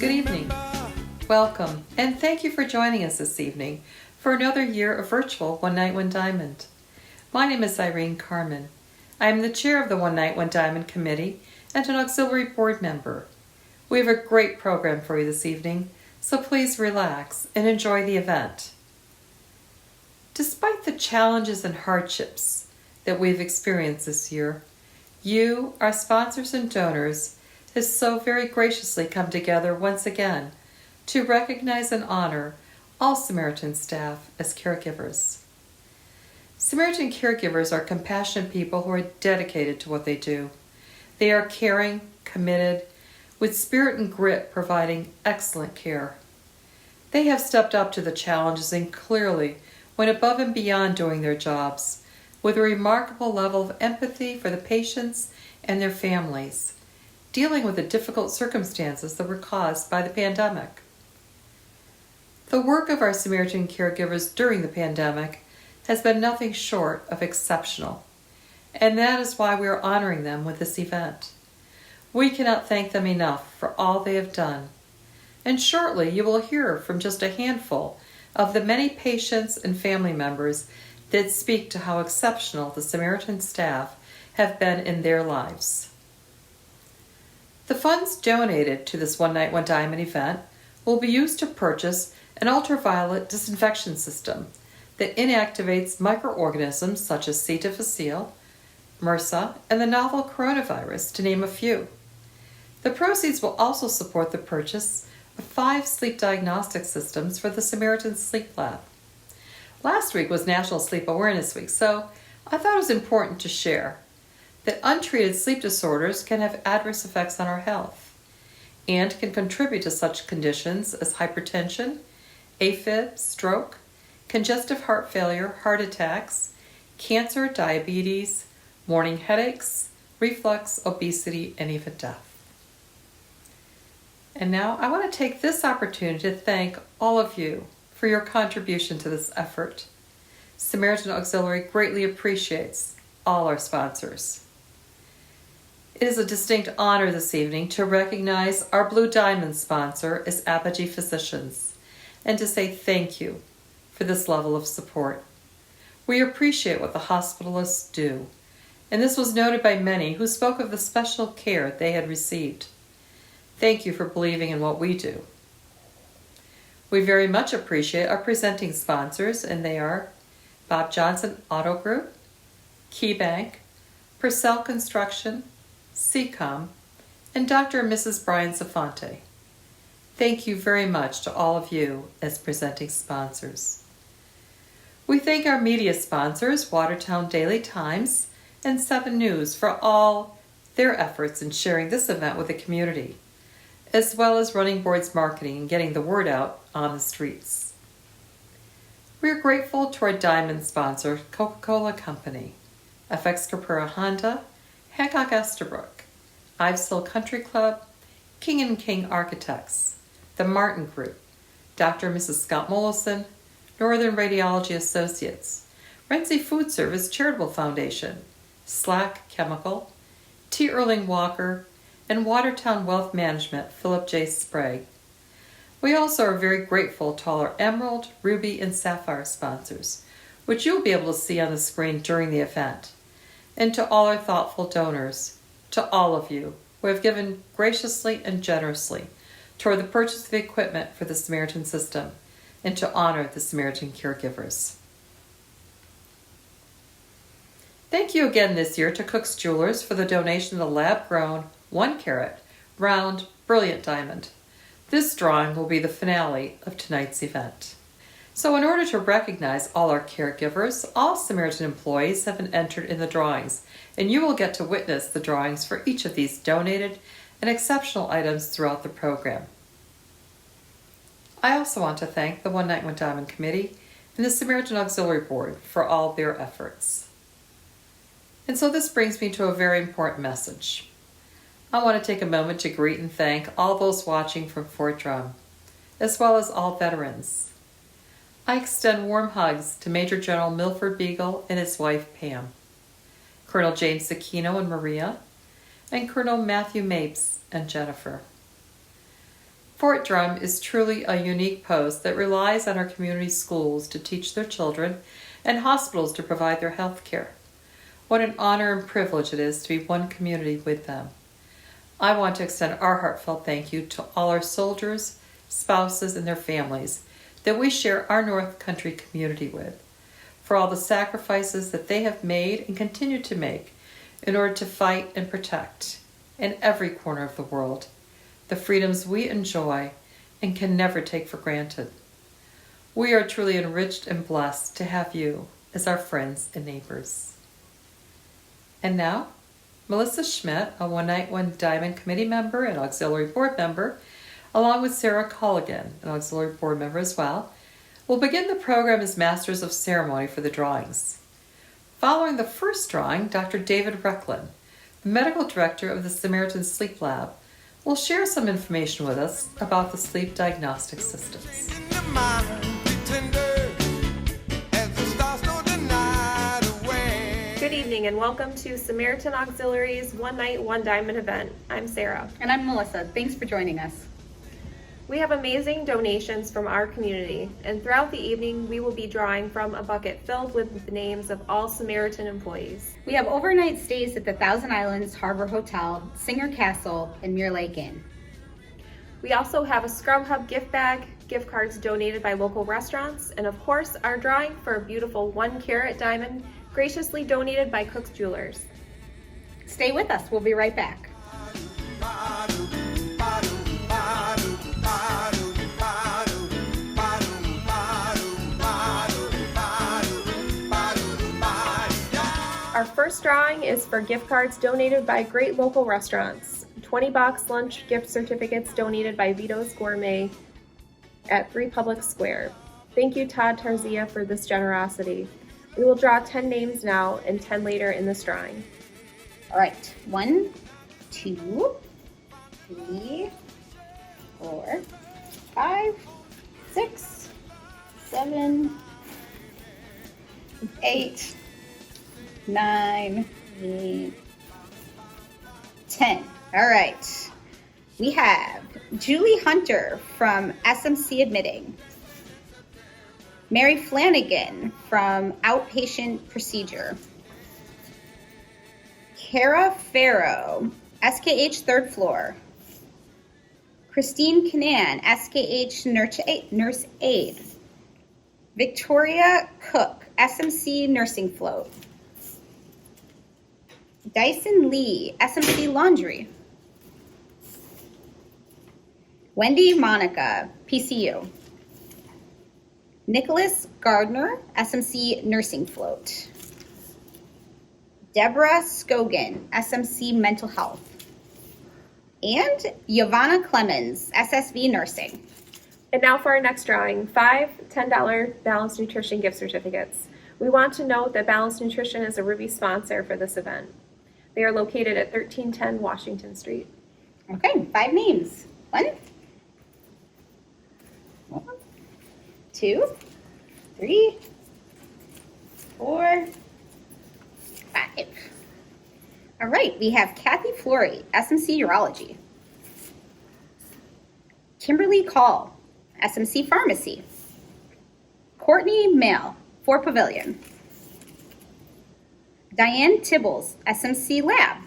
Good evening. Welcome, and thank you for joining us this evening for another year of virtual One Night One Diamond. My name is Irene Carmen. I am the chair of the One Night One Diamond Committee and an auxiliary board member. We have a great program for you this evening, so please relax and enjoy the event. Despite the challenges and hardships that we've experienced this year, you, our sponsors and donors, have so very graciously come together once again to recognize and honor all Samaritan staff as caregivers. Samaritan caregivers are compassionate people who are dedicated to what they do. They are caring, committed, with spirit and grit providing excellent care. They have stepped up to the challenges and clearly went above and beyond doing their jobs with a remarkable level of empathy for the patients and their families, dealing with the difficult circumstances that were caused by the pandemic. The work of our Samaritan caregivers during the pandemic has been nothing short of exceptional, and that is why we are honoring them with this event. We cannot thank them enough for all they have done, and shortly you will hear from just a handful of the many patients and family members that speak to how exceptional the Samaritan staff have been in their lives. The funds donated to this One Night One Diamond event will be used to purchase an ultraviolet disinfection system that inactivates microorganisms such as C. difficile, MRSA, and the novel coronavirus, to name a few. The proceeds will also support the purchase of 5 sleep diagnostic systems for the Samaritan Sleep Lab. Last week was National Sleep Awareness Week, so I thought it was important to share that untreated sleep disorders can have adverse effects on our health and can contribute to such conditions as hypertension, AFib, stroke, congestive heart failure, heart attacks, cancer, diabetes, morning headaches, reflux, obesity, and even death. And now I want to take this opportunity to thank all of you for your contribution to this effort. Samaritan Auxiliary greatly appreciates all our sponsors. It is a distinct honor this evening to recognize our Blue Diamond sponsor as Apogee Physicians and to say thank you for this level of support. We appreciate what the hospitalists do, and this was noted by many who spoke of the special care they had received. Thank you for believing in what we do. We very much appreciate our presenting sponsors, and they are Bob Johnson Auto Group, KeyBank, Purcell Construction, CCOM, and Dr. and Mrs. Brian Zafonte. Thank you very much to all of you as presenting sponsors. We thank our media sponsors, Watertown Daily Times and 7 News, for all their efforts in sharing this event with the community, as well as Running Board's marketing and getting the word out on the streets. We are grateful to our Diamond sponsor, Coca-Cola Company, FX Caprera Honda, Hancock Estabrook, Ives Hill Country Club, King & King Architects, the Martin Group, Dr. and Mrs. Scott Mollison, Northern Radiology Associates, Renzi Food Service Charitable Foundation, Slack Chemical, T. Erling Walker, and Watertown Wealth Management, Philip J. Sprague. We also are very grateful to all our Emerald, Ruby, and Sapphire sponsors, which you'll be able to see on the screen during the event, and to all our thoughtful donors, to all of you who have given graciously and generously toward the purchase of equipment for the Samaritan system and to honor the Samaritan caregivers. Thank you again this year to Cook's Jewelers for the donation of the lab-grown 1-carat, round, brilliant diamond. This drawing will be the finale of tonight's event. So in order to recognize all our caregivers, all Samaritan employees have been entered in the drawings, and you will get to witness the drawings for each of these donated and exceptional items throughout the program. I also want to thank the One Night One Diamond Committee and the Samaritan Auxiliary Board for all their efforts. And so this brings me to a very important message. I want to take a moment to greet and thank all those watching from Fort Drum, as well as all veterans. I extend warm hugs to Major General Milford Beagle and his wife Pam, Colonel James Aquino and Maria, and Colonel Matthew Mapes and Jennifer. Fort Drum is truly a unique post that relies on our community schools to teach their children and hospitals to provide their health care. What an honor and privilege it is to be one community with them. I want to extend our heartfelt thank you to all our soldiers, spouses, and their families that we share our North Country community with, for all the sacrifices that they have made and continue to make in order to fight and protect, in every corner of the world, the freedoms we enjoy and can never take for granted. We are truly enriched and blessed to have you as our friends and neighbors. And now, Melissa Schmidt, a One Night, One Diamond Committee member and Auxiliary Board member, along with Sarah Colligan, an Auxiliary Board member as well, will begin the program as Masters of Ceremony for the drawings. Following the first drawing, Dr. David Recklin, the Medical Director of the Samaritan Sleep Lab, will share some information with us about the sleep diagnostic systems. Good evening and welcome to Samaritan Auxiliary's One Night, One Diamond event. I'm Sarah. And I'm Melissa. Thanks for joining us. We have amazing donations from our community, and throughout the evening we will be drawing from a bucket filled with the names of all Samaritan employees. We have overnight stays at the Thousand Islands Harbor Hotel, Singer Castle, and Muir Lake Inn. We also have a Scrub Hub gift bag, gift cards donated by local restaurants, and of course our drawing for a beautiful 1-carat diamond graciously donated by Cook's Jewelers. Stay with us. We'll be right back. Our first drawing is for gift cards donated by great local restaurants. 20-box lunch gift certificates donated by Vito's Gourmet at 3 Public Square. Thank you, Todd Tarzia, for this generosity. We will draw 10 names now and 10 later in this drawing. All right. 1, 2, 3, 4, 5, 6, 7, 8, 9, 10. All right. We have Julie Hunter from SMC Admitting, Mary Flanagan from Outpatient Procedure, Kara Farrow, SKH Third Floor, Christine Canan, SKH Nurse Aide, Victoria Cook, SMC Nursing Float, Dyson Lee, SMC Laundry, Wendy Monica, PCU, Nicholas Gardner, SMC Nursing Float, Deborah Scogan, SMC Mental Health, and Yvonne Clemens, SSV Nursing. And now for our next drawing, 5 $10 Balanced Nutrition gift certificates. We want to note that Balanced Nutrition is a Ruby sponsor for this event. They are located at 1310 Washington Street. Okay, 5 names. 1, 2, 3, 4, 5. All right, we have Kathy Flory, SMC Urology, Kimberly Call, SMC Pharmacy, Courtney Mail, 4 Pavilion, Diane Tibbles, SMC Lab,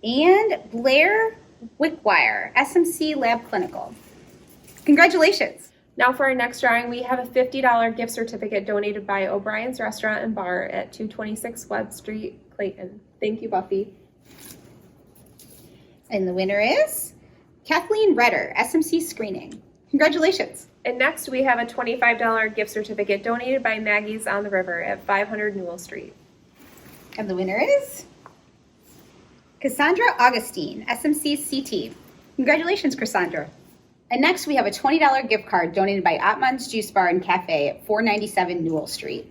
and Blair Wickwire, SMC Lab Clinical. Congratulations. Now for our next drawing, we have a $50 gift certificate donated by O'Brien's Restaurant and Bar at 226 Webb Street, Clayton. Thank you, Buffy. And the winner is Kathleen Redder, SMC Screening. Congratulations. And next we have a $25 gift certificate donated by Maggie's on the River at 500 Newell Street. And the winner is Cassandra Augustine, SMC CT. Congratulations, Cassandra. And next we have a $20 gift card donated by Ottman's Juice Bar and Cafe at 497 Newell Street.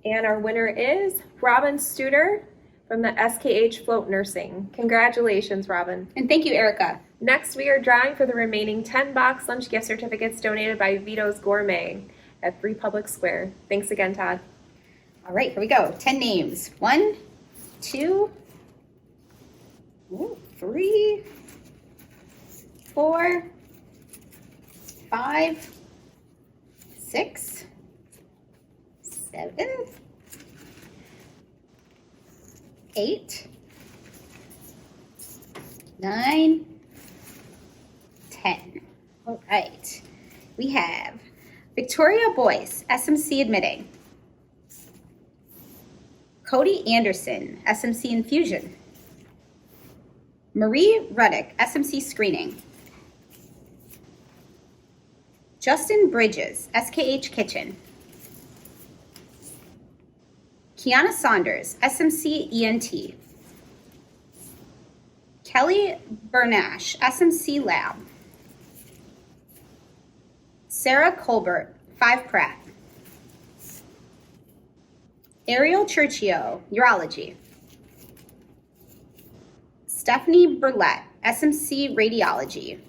And our winner is Robin Studer from the SKH Float Nursing. Congratulations, Robin. And thank you, Erica. Next, we are drawing for the remaining 10-box lunch gift certificates donated by Vito's Gourmet at 3 Public Square. Thanks again, Todd. All right, here we go. 10 names. 1, 2, 3, 4, 5, 6, 7, 8, 9, 10. All right. We have Victoria Boyce, SMC Admitting. Cody Anderson, SMC Infusion. Marie Ruddick, SMC Screening. Justin Bridges, SKH Kitchen. Kiana Saunders, SMC ENT. Kelly Bernash, SMC Lab. Sarah Colbert, 5 Pratt. Ariel Churchio, Urology. Stephanie Burlett, SMC Radiology.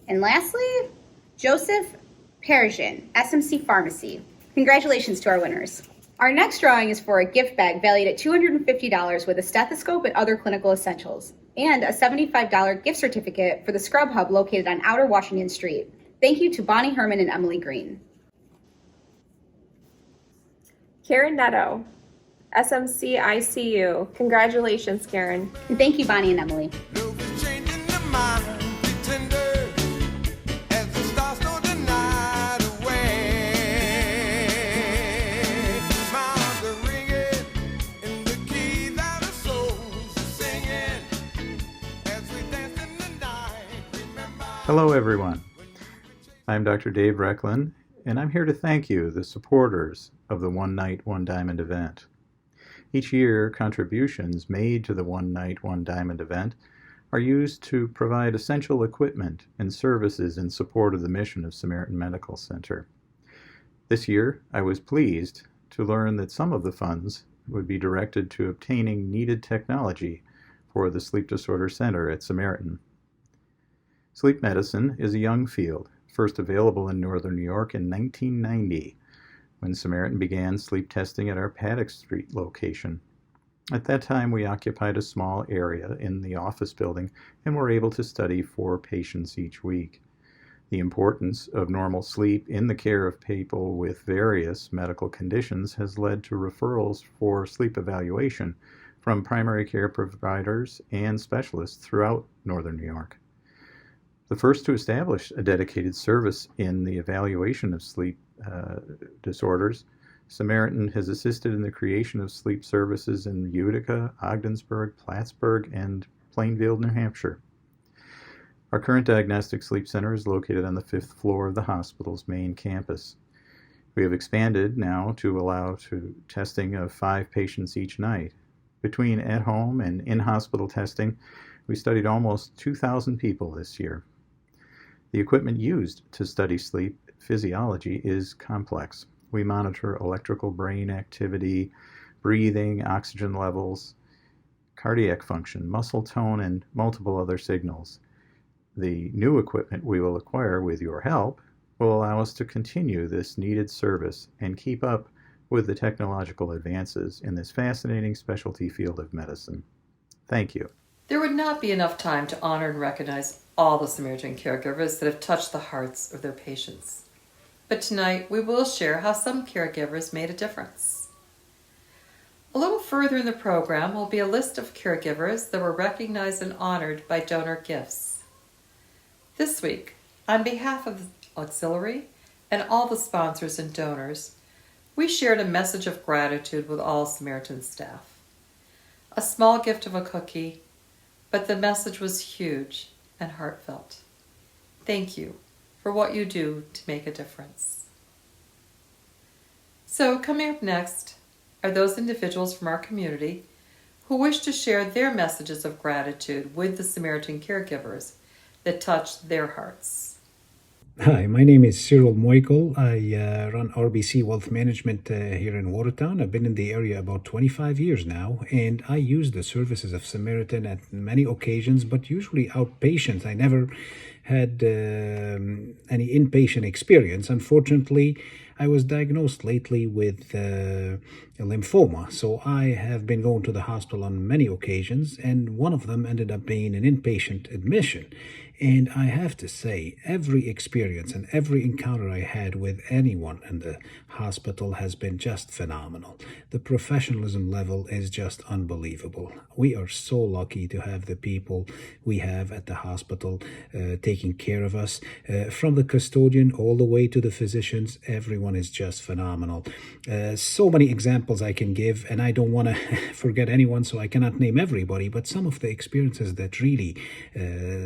And lastly, Joseph Persian, SMC Pharmacy. Congratulations to our winners. Our next drawing is for a gift bag valued at $250 with a stethoscope and other clinical essentials, and a $75 gift certificate for the Scrub Hub located on Outer Washington Street. Thank you to Bonnie Herman and Emily Green. Karen Netto, SMC ICU. Congratulations, Karen. And thank you, Bonnie and Emily. Hello, everyone. I'm Dr. Dave Recklin, and I'm here to thank you, the supporters of the One Night, One Diamond event. Each year, contributions made to the One Night, One Diamond event are used to provide essential equipment and services in support of the mission of Samaritan Medical Center. This year, I was pleased to learn that some of the funds would be directed to obtaining needed technology for the Sleep Disorder Center at Samaritan. Sleep medicine is a young field, first available in northern New York in 1990, when Samaritan began sleep testing at our Paddock Street location. At that time, we occupied a small area in the office building and were able to study 4 patients each week. The importance of normal sleep in the care of people with various medical conditions has led to referrals for sleep evaluation from primary care providers and specialists throughout northern New York. The first to establish a dedicated service in the evaluation of sleep disorders, Samaritan has assisted in the creation of sleep services in Utica, Ogdensburg, Plattsburgh, and Plainfield, New Hampshire. Our current diagnostic sleep center is located on the 5th floor of the hospital's main campus. We have expanded now to allow testing of 5 patients each night. Between at-home and in-hospital testing, we studied almost 2,000 people this year. The equipment used to study sleep physiology is complex. We monitor electrical brain activity, breathing, oxygen levels, cardiac function, muscle tone, and multiple other signals. The new equipment we will acquire with your help will allow us to continue this needed service and keep up with the technological advances in this fascinating specialty field of medicine. Thank you. There would not be enough time to honor and recognize all the Samaritan caregivers that have touched the hearts of their patients. But tonight we will share how some caregivers made a difference. A little further in the program will be a list of caregivers that were recognized and honored by donor gifts. This week, on behalf of the auxiliary and all the sponsors and donors, we shared a message of gratitude with all Samaritan staff. A small gift of a cookie, but the message was huge and heartfelt. Thank you for what you do to make a difference. So coming up next are those individuals from our community who wish to share their messages of gratitude with the Samaritan caregivers that touched their hearts. Hi, my name is Cyril Moikel. I run RBC Wealth Management here in Watertown. I've been in the area about 25 years now, and I use the services of Samaritan at many occasions, but usually outpatient. I never had any inpatient experience. Unfortunately, I was diagnosed lately with lymphoma. So I have been going to the hospital on many occasions, and one of them ended up being an inpatient admission. And I have to say, every experience and every encounter I had with anyone in the hospital has been just phenomenal. The professionalism level is just unbelievable. We are so lucky to have the people we have at the hospital taking care of us. From the custodian all the way to the physicians, everyone is just phenomenal. So many examples I can give, and I don't want to forget anyone, so I cannot name everybody, but some of the experiences that really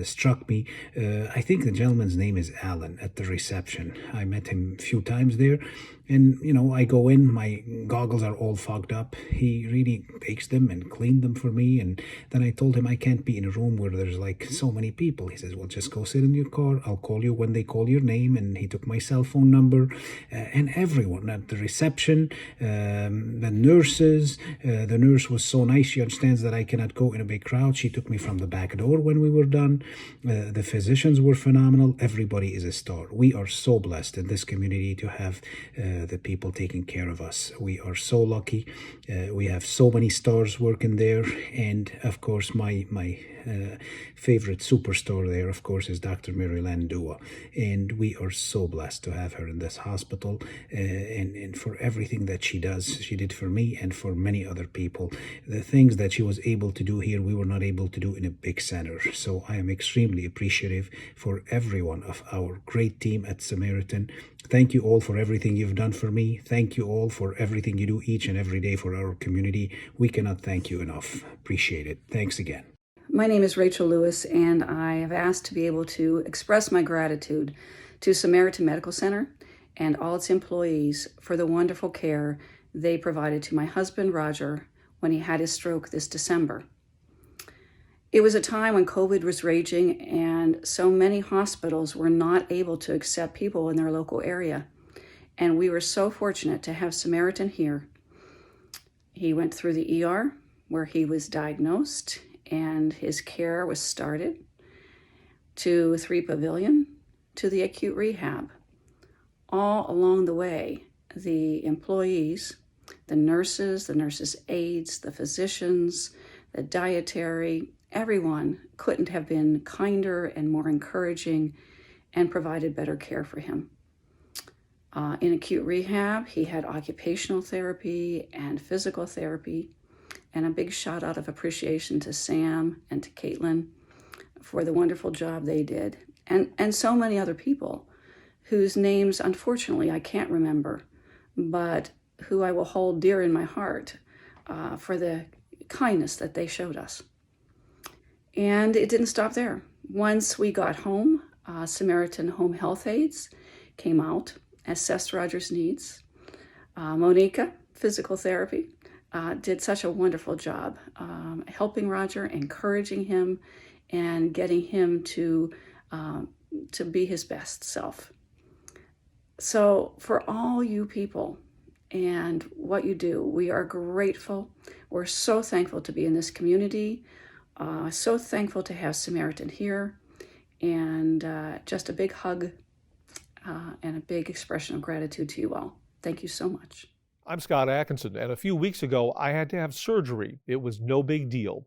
struck me. I think the gentleman's name is Alan at the reception. I met him a few times there. And, I go in, my goggles are all fogged up. He really takes them and cleaned them for me. And then I told him I can't be in a room where there's like so many people. He says, well, just go sit in your car. I'll call you when they call your name. And he took my cell phone number. And everyone at the reception, the nurses, the nurse was so nice. She understands that I cannot go in a big crowd. She took me from the back door when we were done. The physicians were phenomenal. Everybody is a star. We are so blessed in this community to have the people taking care of us. We are so lucky. We have so many stars working there. And of course, my favorite superstar there, of course, is Dr. Mary Landua. And we are so blessed to have her in this hospital and for everything that she does. She did for me and for many other people. The things that she was able to do here, we were not able to do in a big center. So I am extremely appreciative for every one of our great team at Samaritan. Thank you all for everything you've done for me. Thank you all for everything you do each and every day for our community. We cannot thank you enough. Appreciate it. Thanks again. My name is Rachel Lewis, and I have asked to be able to express my gratitude to Samaritan Medical Center and all its employees for the wonderful care they provided to my husband, Roger, when he had his stroke this December. It was a time when COVID was raging and so many hospitals were not able to accept people in their local area. And we were so fortunate to have Samaritan here. He went through the ER where he was diagnosed and his care was started, to 3 Pavilion, to the acute rehab. All along the way, the employees, the nurses' aides, the physicians, the dietary, everyone couldn't have been kinder and more encouraging and provided better care for him. In acute rehab, he had occupational therapy and physical therapy, and a big shout out of appreciation to Sam and to Caitlin for the wonderful job they did, and so many other people whose names, unfortunately, I can't remember, but who I will hold dear in my heart for the kindness that they showed us. And it didn't stop there. Once we got home, Samaritan Home Health Aides came out, assessed Roger's needs. Monica, physical therapy, did such a wonderful job helping Roger, encouraging him, and getting him to be his best self. So for all you people and what you do, we are grateful. We're so thankful to be in this community, so thankful to have Samaritan here, and just a big hug and a big expression of gratitude to you all. Thank you so much. I'm Scott Atkinson, and a few weeks ago, I had to have surgery. It was no big deal.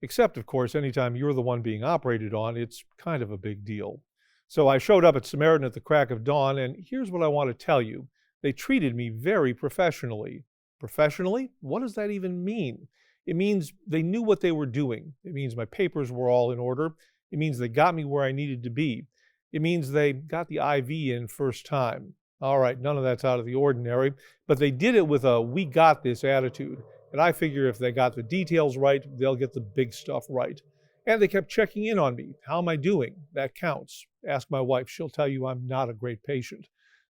Except, of course, anytime you're the one being operated on, it's kind of a big deal. So I showed up at Samaritan at the crack of dawn, and here's what I want to tell you. They treated me very professionally. Professionally? What does that even mean? It means they knew what they were doing. It means my papers were all in order. It means they got me where I needed to be. It means they got the IV in first time. All right, none of that's out of the ordinary, but they did it with a "we got this" attitude. And I figure if they got the details right, they'll get the big stuff right. And they kept checking in on me. How am I doing? That counts. Ask my wife. She'll tell you I'm not a great patient.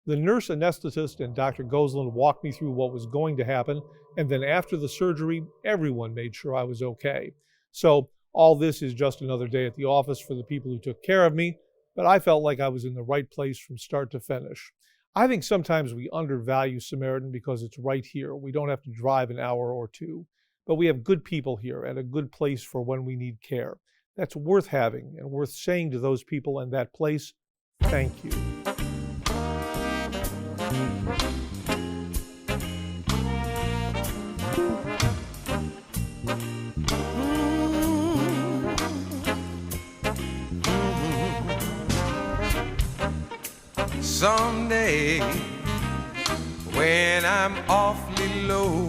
The nurse anesthetist and Dr. Goslin walked me through what was going to happen. And then after the surgery, everyone made sure I was okay. So all this is just another day at the office for the people who took care of me. But I felt like I was in the right place from start to finish. I think sometimes we undervalue Samaritan because it's right here. We don't have to drive an hour or two. But we have good people here and a good place for when we need care. That's worth having and worth saying to those people in that place, thank you. someday when I'm awfully low,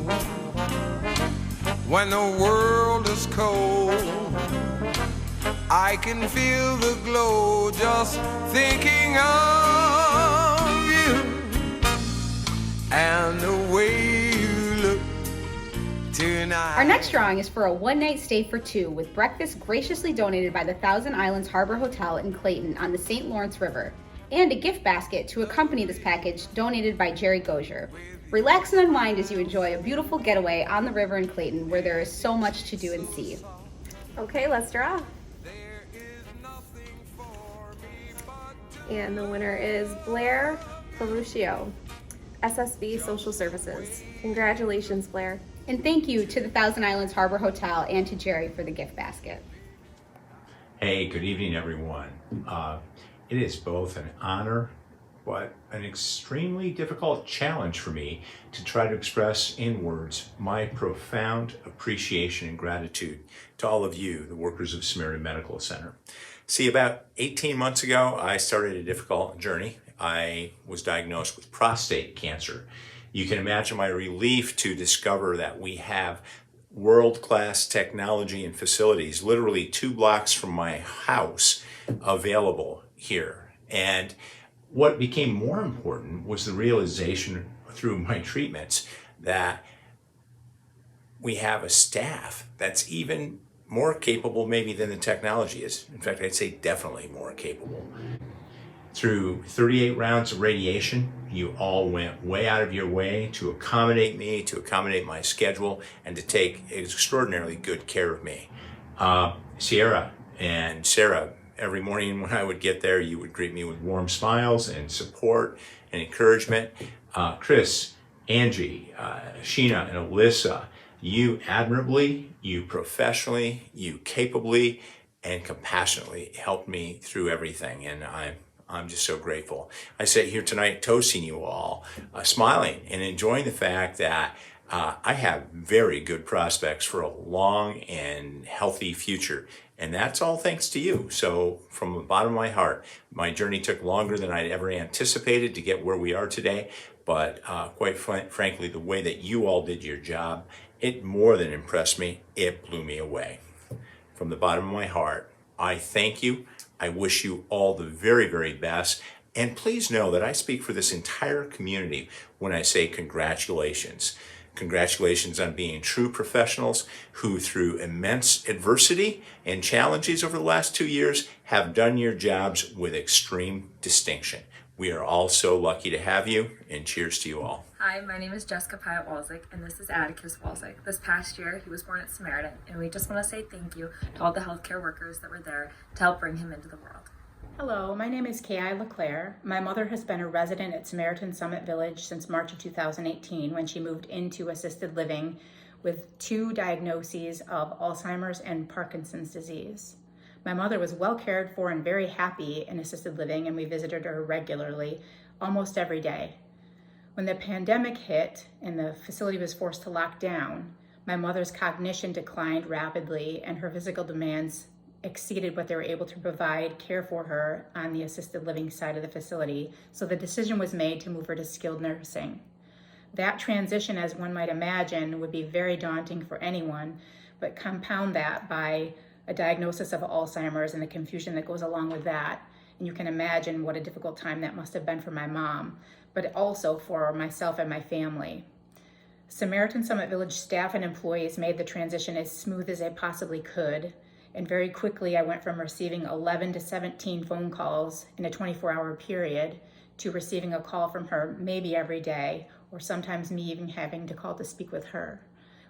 when the world is cold, I can feel the glow just thinking of you and the way you look tonight. Our next drawing is for a one-night stay for two with breakfast graciously donated by the Thousand Islands Harbor Hotel in Clayton on the St. Lawrence River, and a gift basket to accompany this package donated by Jerry Gozier. Relax and unwind as you enjoy a beautiful getaway on the river in Clayton where there is so much to do and see. Okay, let's draw. And the winner is Blair Peruccio, SSB Social Services. Congratulations, Blair. And thank you to the Thousand Islands Harbor Hotel and to Jerry for the gift basket. Hey, good evening, everyone. It is both an honor, but an extremely difficult challenge for me to try to express in words my profound appreciation and gratitude to all of you, the workers of Samaritan Medical Center. See, about 18 months ago, I started a difficult journey. I was diagnosed with prostate cancer. You can imagine my relief to discover that we have world-class technology and facilities literally 2 blocks from my house available here. And what became more important was the realization through my treatments that we have a staff that's even more capable maybe than the technology is. In fact, I'd say definitely more capable. Through 38 rounds of radiation, you all went way out of your way to accommodate me, to accommodate my schedule, and to take extraordinarily good care of me. Sierra and Sarah, every morning when I would get there, you would greet me with warm smiles and support and encouragement. Chris, Angie, Sheena, and Alyssa, you admirably, you professionally, you capably, and compassionately helped me through everything, and I'm just so grateful. I sit here tonight toasting you all, smiling and enjoying the fact that I have very good prospects for a long and healthy future. And that's all thanks to you. So from the bottom of my heart, my journey took longer than I'd ever anticipated to get where we are today. But quite frankly, the way that you all did your job, it more than impressed me. It blew me away. From the bottom of my heart, I thank you. I wish you all the very, very best. And please know that I speak for this entire community when I say congratulations. Congratulations on being true professionals who, through immense adversity and challenges over the last 2 years, have done your jobs with extreme distinction. We are all so lucky to have you, and cheers to you all. Hi, my name is Jessica Pyatt-Walzik, and this is Atticus Walzik. This past year, he was born at Samaritan, and we just want to say thank you to all the healthcare workers that were there to help bring him into the world. Hello, my name is Kay LeClaire. My mother has been a resident at Samaritan Summit Village since March of 2018 when she moved into assisted living with 2 diagnoses of Alzheimer's and Parkinson's disease. My mother was well cared for and very happy in assisted living, and we visited her regularly, almost every day. When the pandemic hit and the facility was forced to lock down, my mother's cognition declined rapidly and her physical demands exceeded what they were able to provide care for her on the assisted living side of the facility, so the decision was made to move her to skilled nursing. That transition, as one might imagine, would be very daunting for anyone, but compound that by a diagnosis of Alzheimer's and the confusion that goes along with that, and you can imagine what a difficult time that must have been for my mom, but also for myself and my family. Samaritan Summit Village staff and employees made the transition as smooth as they possibly could. And very quickly, I went from receiving 11 to 17 phone calls in a 24-hour period to receiving a call from her maybe every day, or sometimes me even having to call to speak with her.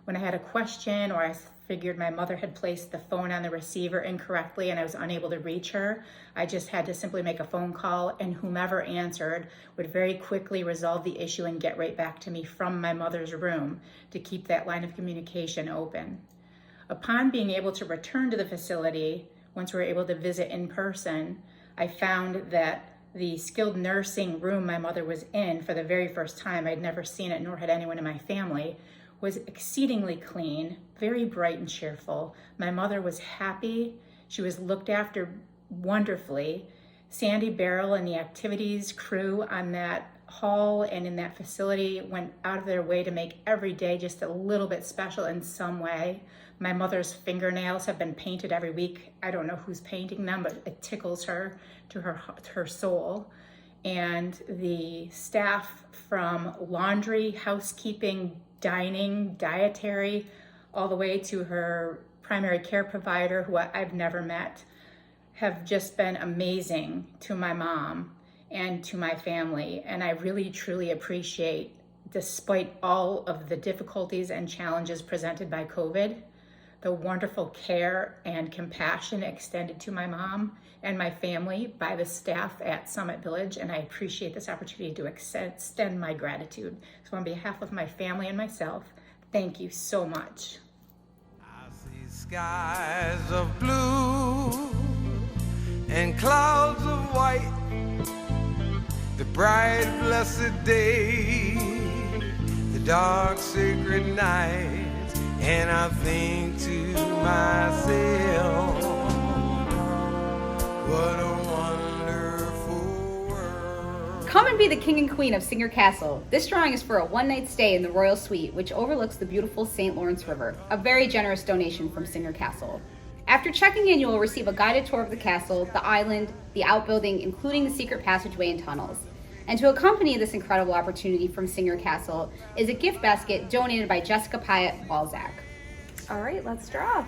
When I had a question or I figured my mother had placed the phone on the receiver incorrectly and I was unable to reach her, I just had to simply make a phone call, and whomever answered would very quickly resolve the issue and get right back to me from my mother's room to keep that line of communication open. Upon being able to return to the facility, once we were able to visit in person, I found that the skilled nursing room my mother was in for the very first time, I'd never seen it, nor had anyone in my family, was exceedingly clean, very bright and cheerful. My mother was happy. She was looked after wonderfully. Sandy Barrel and the activities crew on that hall and in that facility went out of their way to make every day just a little bit special in some way. My mother's fingernails have been painted every week. I don't know who's painting them, but it tickles her to her soul. And the staff from laundry, housekeeping, dining, dietary, all the way to her primary care provider, who I've never met, have just been amazing to my mom and to my family. And I really, truly appreciate, despite all of the difficulties and challenges presented by COVID, the wonderful care and compassion extended to my mom and my family by the staff at Summit Village. And I appreciate this opportunity to extend my gratitude. So on behalf of my family and myself, thank you so much. I see skies of blue and clouds of white, the bright blessed day, the dark sacred night, and I think to myself, what a wonderful world. Come and be the king and queen of Singer Castle. This drawing is for a one-night stay in the Royal Suite, which overlooks the beautiful St. Lawrence River, a very generous donation from Singer Castle. After checking in, you will receive a guided tour of the castle, the island, the outbuilding, including the secret passageway and tunnels. And to accompany this incredible opportunity from Singer Castle is a gift basket donated by Jessica Pyatt Walzak. All right, let's draw.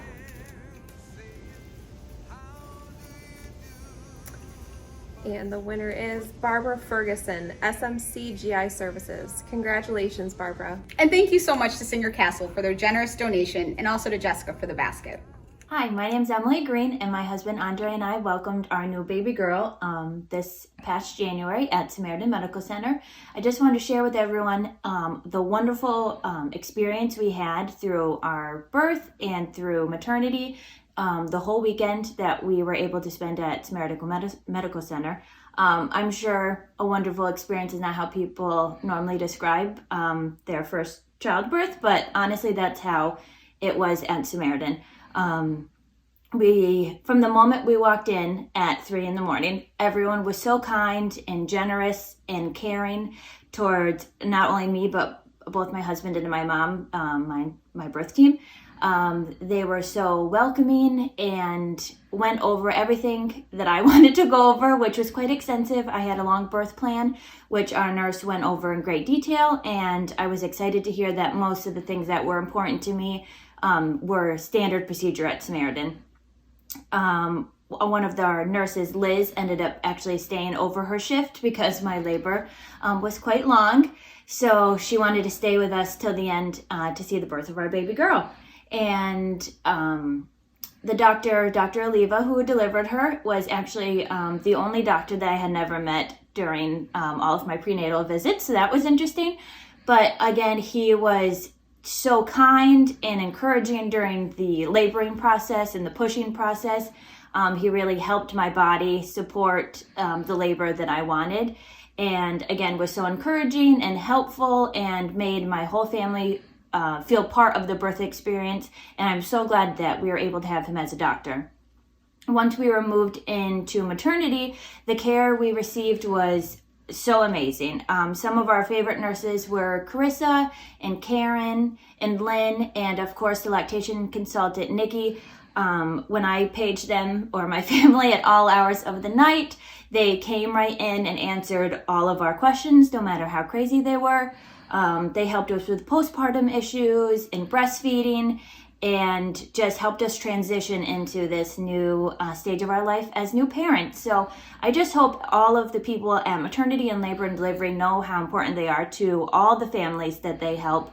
And the winner is Barbara Ferguson, SMC GI Services. Congratulations, Barbara. And thank you so much to Singer Castle for their generous donation, and also to Jessica for the basket. Hi, my name's Emily Green, and my husband Andre and I welcomed our new baby girl this past January at Samaritan Medical Center. I just wanted to share with everyone the wonderful experience we had through our birth and through maternity, the whole weekend that we were able to spend at Samaritan Medical Center. I'm sure a wonderful experience is not how people normally describe their first childbirth, but honestly, that's how it was at Samaritan. From the moment we walked in at 3 a.m, everyone was so kind and generous and caring towards not only me, but both my husband and my mom, my birth team. They were so welcoming and went over everything that I wanted to go over, which was quite extensive. I had a long birth plan, which our nurse went over in great detail, and I was excited to hear that most of the things that were important to me were standard procedure at Samaritan. One of our nurses, Liz, ended up actually staying over her shift because my labor was quite long. So she wanted to stay with us till the end to see the birth of our baby girl. And the Dr. Oliva, who delivered her, was actually the only doctor that I had never met during all of my prenatal visits. So that was interesting. But again, he was so kind and encouraging during the laboring process and the pushing process. He really helped my body support the labor that I wanted, and again was so encouraging and helpful and made my whole family feel part of the birth experience, and I'm so glad that we were able to have him as a doctor. Once we were moved into maternity, the care we received was so amazing. Some of our favorite nurses were Carissa and Karen and Lynn, and of course the lactation consultant Nikki. When I paged them or my family at all hours of the night, they came right in and answered all of our questions, no matter how crazy they were. They helped us with postpartum issues and breastfeeding, and just helped us transition into this new stage of our life as new parents. So I just hope all of the people at maternity and labor and delivery know how important they are to all the families that they help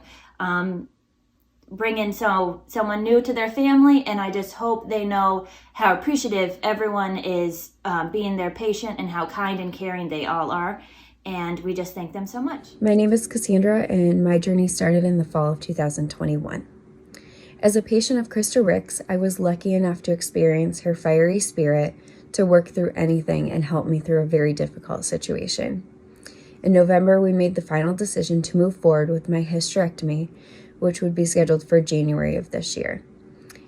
bring in someone new to their family. And I just hope they know how appreciative everyone is being their patient and how kind and caring they all are. And we just thank them so much. My name is Cassandra, and my journey started in the fall of 2021. As a patient of Krista Ricks, I was lucky enough to experience her fiery spirit to work through anything and help me through a very difficult situation. In November, we made the final decision to move forward with my hysterectomy, which would be scheduled for January of this year.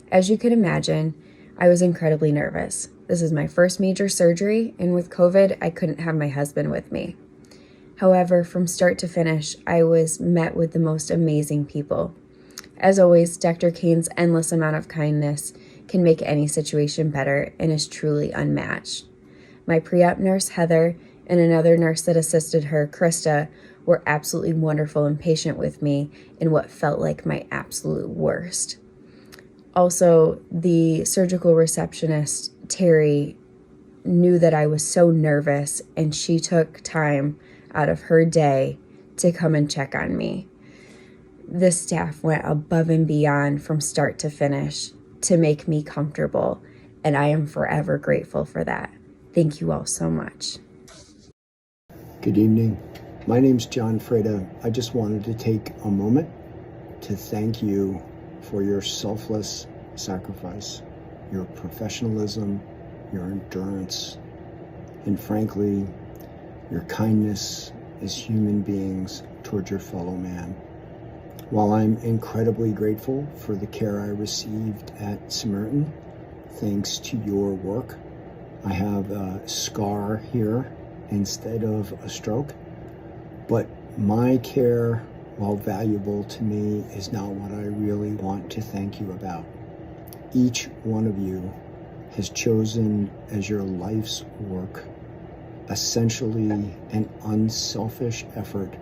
As you can imagine, I was incredibly nervous. This is my first major surgery, and with COVID, I couldn't have my husband with me. However, from start to finish, I was met with the most amazing people. As always, Dr. Kane's endless amount of kindness can make any situation better and is truly unmatched. My pre-op nurse, Heather, and another nurse that assisted her, Krista, were absolutely wonderful and patient with me in what felt like my absolute worst. Also, the surgical receptionist, Terry, knew that I was so nervous, and she took time out of her day to come and check on me. The staff went above and beyond from start to finish to make me comfortable, and I am forever grateful for that. Thank you all so much. Good evening. My name's John Freda. I just wanted to take a moment to thank you for your selfless sacrifice, your professionalism, your endurance, and frankly, your kindness as human beings toward your fellow man. While I'm incredibly grateful for the care I received at Samaritan, thanks to your work, I have a scar here instead of a stroke, but my care, while valuable to me, is not what I really want to thank you about. Each one of you has chosen as your life's work essentially an unselfish effort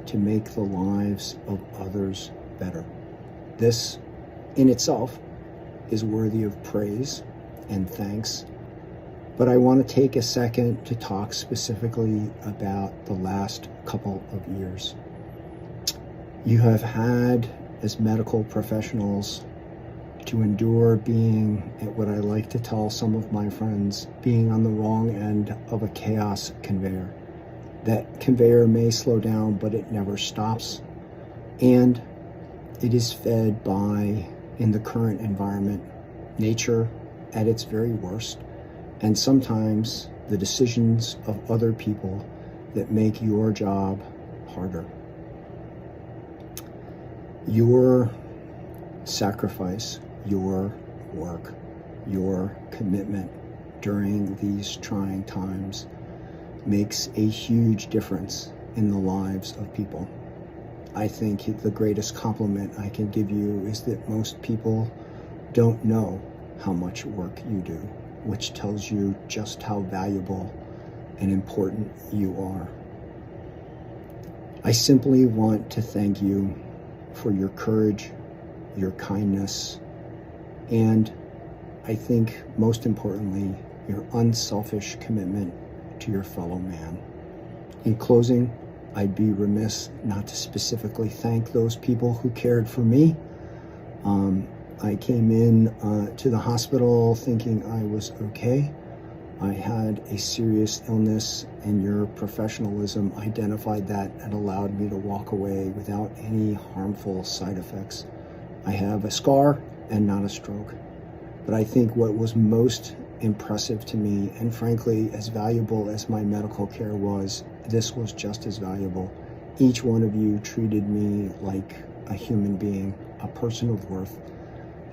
to make the lives of others better. This, in itself, is worthy of praise and thanks, but I want to take a second to talk specifically about the last couple of years. You have had, as medical professionals, to endure being, at what I like to tell some of my friends, being on the wrong end of a chaos conveyor. That conveyor may slow down, but it never stops. And it is fed by, in the current environment, nature at its very worst, and sometimes the decisions of other people that make your job harder. Your sacrifice, your work, your commitment during these trying times makes a huge difference in the lives of people. I think the greatest compliment I can give you is that most people don't know how much work you do, which tells you just how valuable and important you are. I simply want to thank you for your courage, your kindness, and I think most importantly, your unselfish commitment to your fellow man. In closing, I'd be remiss not to specifically thank those people who cared for me. I came in to the hospital thinking I was okay. I had a serious illness, and your professionalism identified that and allowed me to walk away without any harmful side effects. I have a scar and not a stroke. But I think what was most impressive to me, and frankly, as valuable as my medical care was, this was just as valuable. Each one of you treated me like a human being, a person of worth,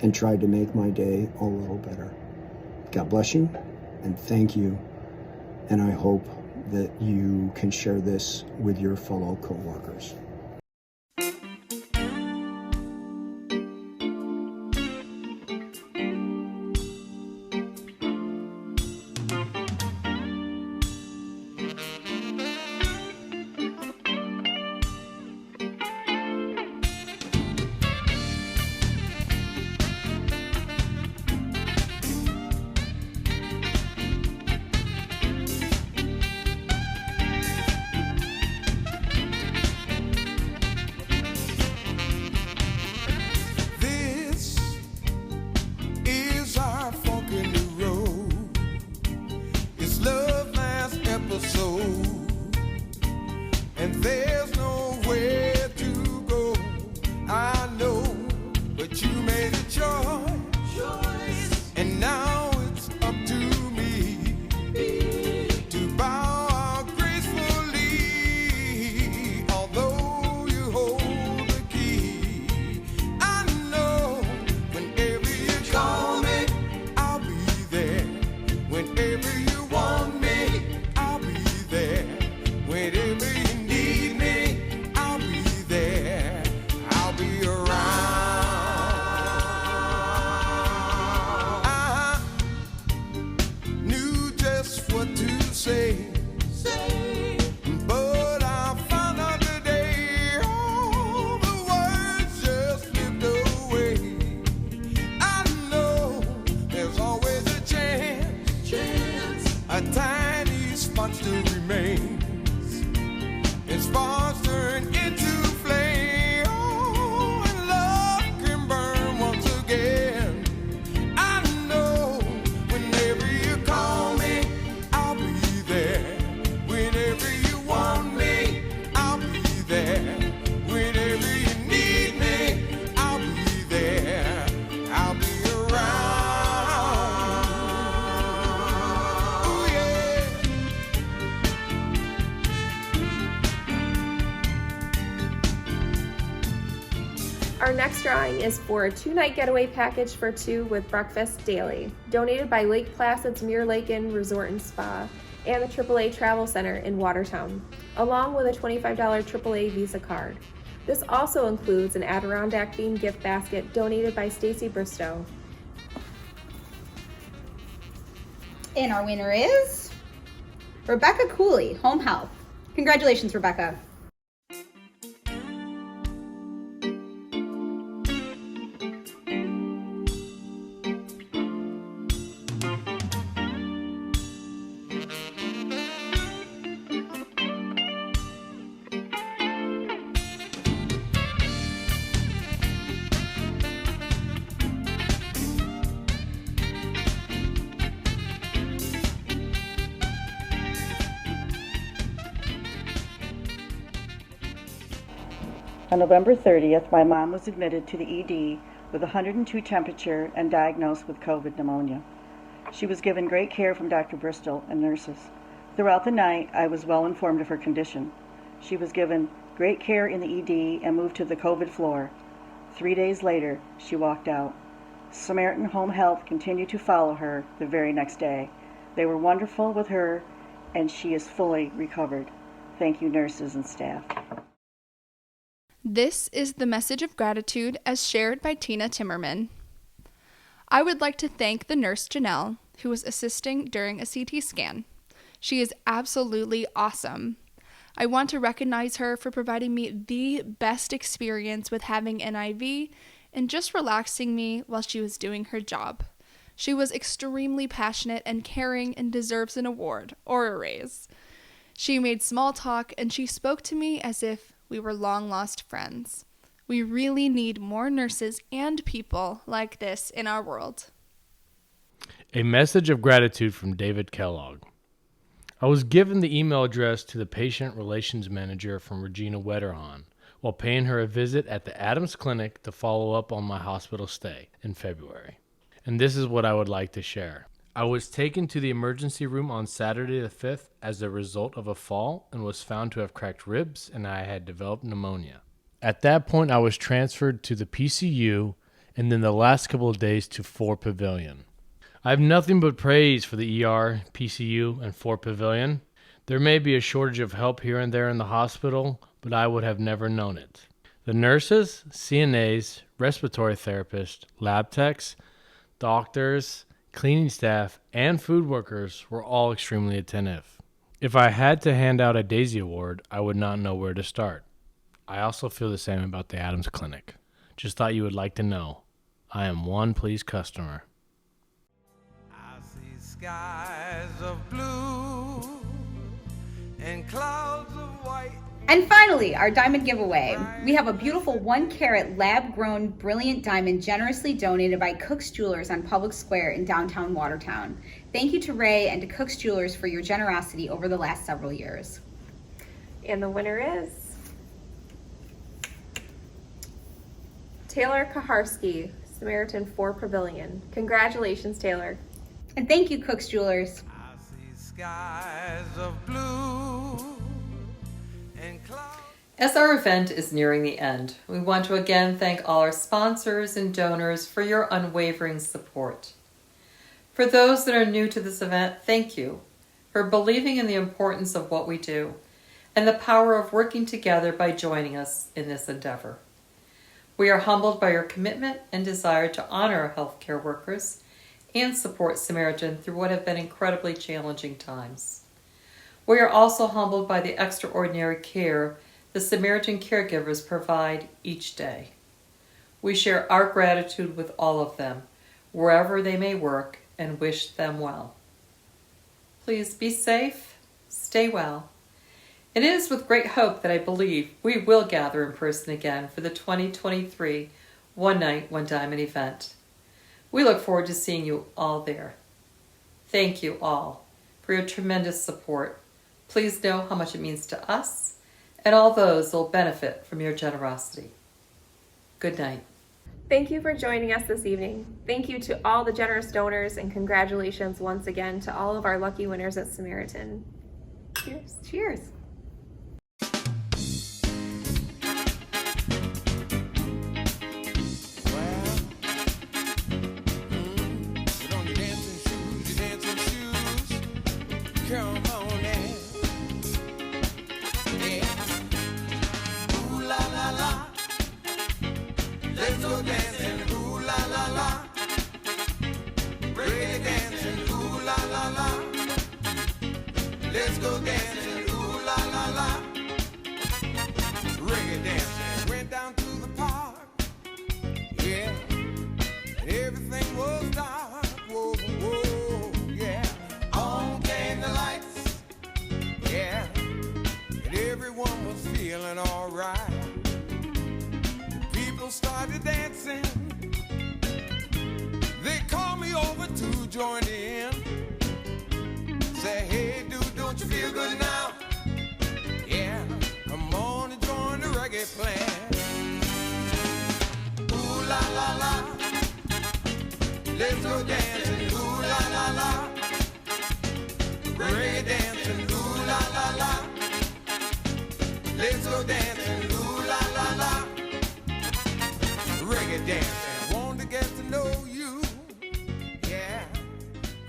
and tried to make my day a little better. God bless you, and thank you. And I hope that you can share this with your fellow coworkers. say. But I found out today all the words just slipped away. I know there's always a chance, a tiny spark still remains. And sparks turn into flame, oh, and love can burn once again. I know whenever you call me, I'll be there. Whenever you want me, I'll be there. Whenever you need me, I'll be there. I'll be around. Oh yeah. Our next drawing is for a 2-night getaway package for 2 with breakfast daily, donated by Lake Placid's Mirror Lake Inn Resort and Spa and the AAA Travel Center in Watertown, along with a $25 AAA Visa card. This also includes an Adirondack-themed gift basket donated by Stacy Bristow. And our winner is Rebecca Cooley, Home Health. Congratulations, Rebecca. On November 30th, my mom was admitted to the ED with 102 temperature and diagnosed with COVID pneumonia. She was given great care from Dr. Bristol and nurses. Throughout the night, I was well informed of her condition. She was given great care in the ED and moved to the COVID floor. 3 days later, she walked out. Samaritan Home Health continued to follow her the very next day. They were wonderful with her, and she is fully recovered. Thank you, nurses and staff. This is the message of gratitude as shared by Tina Timmerman. I would like to thank the nurse Janelle, who was assisting during a CT scan. She is absolutely awesome. I want to recognize her for providing me the best experience with having an IV and just relaxing me while she was doing her job. She was extremely passionate and caring and deserves an award or a raise. She made small talk and she spoke to me as if we were long-lost friends. We really need more nurses and people like this in our world. A message of gratitude from David Kellogg. I was given the email address to the patient relations manager from Regina Wetterhahn while paying her a visit at the Adams Clinic to follow up on my hospital stay in February. And this is what I would like to share. I was taken to the emergency room on Saturday the 5th as a result of a fall and was found to have cracked ribs and I had developed pneumonia. At that point, I was transferred to the PCU and then the last couple of days to 4 Pavilion. I have nothing but praise for the ER, PCU, and 4 Pavilion. There may be a shortage of help here and there in the hospital, but I would have never known it. The nurses, CNAs, respiratory therapists, lab techs, doctors, cleaning staff, and food workers were all extremely attentive. If I had to hand out a Daisy Award, I would not know where to start. I also feel the same about the Adams Clinic. Just thought you would like to know. I am one pleased customer. I see skies of blue and clouds of white. And finally, our diamond giveaway. We have a beautiful 1-carat lab-grown brilliant diamond generously donated by Cook's Jewelers on Public Square in downtown Watertown. Thank you to Ray and to Cook's Jewelers for your generosity over the last several years. And the winner is Taylor Kaharski, Samaritan 4 Pavilion. Congratulations, Taylor. And thank you, Cook's Jewelers. I see skies of blue and clouds. As our event is nearing the end, we want to again thank all our sponsors and donors for your unwavering support. For those that are new to this event, thank you for believing in the importance of what we do and the power of working together by joining us in this endeavor. We are humbled by your commitment and desire to honor our healthcare workers and support Samaritan through what have been incredibly challenging times. We are also humbled by the extraordinary care the Samaritan caregivers provide each day. We share our gratitude with all of them, wherever they may work, and wish them well. Please be safe, stay well. And it is with great hope that I believe we will gather in person again for the 2023 One Night, One Diamond event. We look forward to seeing you all there. Thank you all for your tremendous support. Please know how much it means to us and all those who will benefit from your generosity. Good night. Thank you for joining us this evening. Thank you to all the generous donors, and congratulations once again to all of our lucky winners at Samaritan. Cheers. Cheers. Come on now. Yeah. Ooh la la la. Let's go dancing. Ooh la la la. Reggae dancing. Ooh la la la. Let's go dancing. Ooh la la la. Reggae dancing. Went down to the park. Yeah. And everything was dark. Whoa, whoa, yeah. On came the lights. Yeah. And everyone was feeling alright. People started dancing. They called me over to join in. Say, hey dude, don't you feel good now? Yeah, come on and join the reggae plan. Ooh la la la. Let's go dancing. Ooh la la la. Reggae dancing. Ooh la la la. Let's go dancing. Ooh la la la. Reggae dancing. Want to get to know you. Yeah.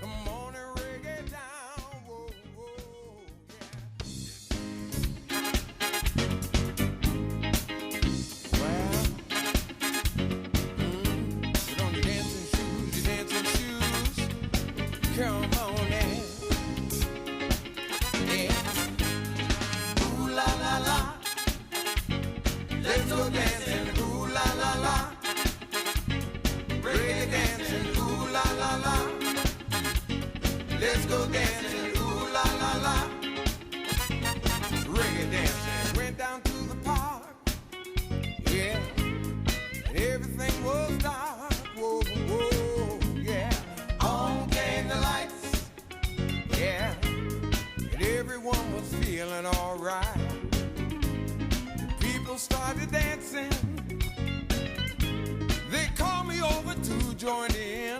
Come on and reggae down. Whoa, whoa, yeah. Well, put on your dancing shoes. Come on in. Yeah. Ooh la la la. Let's go dancing. Ooh la la la. Reggae dancing. Ooh la la la. Let's go dancing. Ooh la la la. Reggae dancing. Went down to the park. Yeah. And everything was dark. Whoa, whoa, yeah. On came the lights. Yeah. And everyone was feeling alright. People started dancing. They called me over to join in.